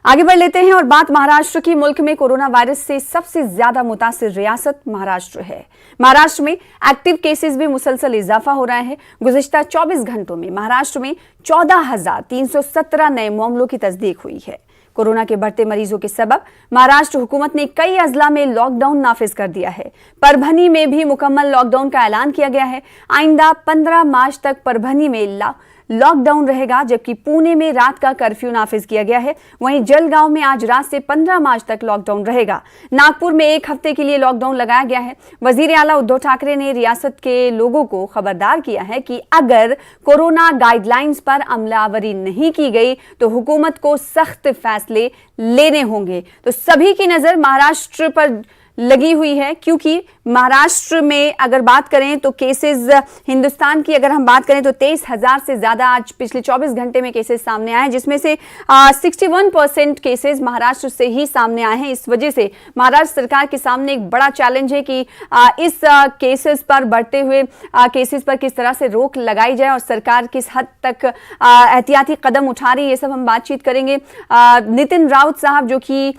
आगे बढ़ लेते हैं और बात महाराष्ट्र की। मुल्क में कोरोना वायरस से सबसे ज्यादा मुतासिर रियासत महाराष्ट्र है। महाराष्ट्र में एक्टिव केसेस में मुसलसल इजाफा हो रहा है। गुज़िश्ता 24 घंटों में महाराष्ट्र में 14,317 नए मामलों की तस्दीक हुई है। कोरोना के बढ़ते मरीजों के सबब महाराष्ट्र हुकूमत ने कई अजला में लॉकडाउन नाफिज कर दिया है। परभनी में भी मुकम्मल लॉकडाउन का ऐलान किया गया है। आइंदा 15 मार्च तक परभनी में लॉकडाउन रहेगा, जबकि पुणे में रात का कर्फ्यू नाफिज किया गया है। वहीं जलगांव में आज रात से 15 मार्च तक लॉकडाउन रहेगा। नागपुर में 1 हफ्ते के लिए लॉकडाउन लगाया गया है। वजीर आला उद्धव ठाकरे ने रियासत के लोगों को खबरदार किया है कि अगर कोरोना गाइडलाइंस पर अमलावरी नहीं की गई तो हुकूमत को सख्त फैसले लेने होंगे। तो सभी की नजर महाराष्ट्र पर लगी हुई है, क्योंकि महाराष्ट्र में अगर बात करें तो केसेस, हिंदुस्तान की अगर हम बात करें तो 23,000 से ज्यादा आज पिछले 24 घंटे में केसेस सामने आए, जिसमें से 61% केसेस महाराष्ट्र से ही सामने आए हैं। इस वजह से महाराष्ट्र सरकार के सामने एक बड़ा चैलेंज है कि इस केसेस पर, बढ़ते हुए केसेस पर किस तरह से रोक लगाई जाए और सरकार किस हद तक एहतियाती कदम उठा रही है, ये सब हम बातचीत करेंगे। नितिन राउत साहब जो कि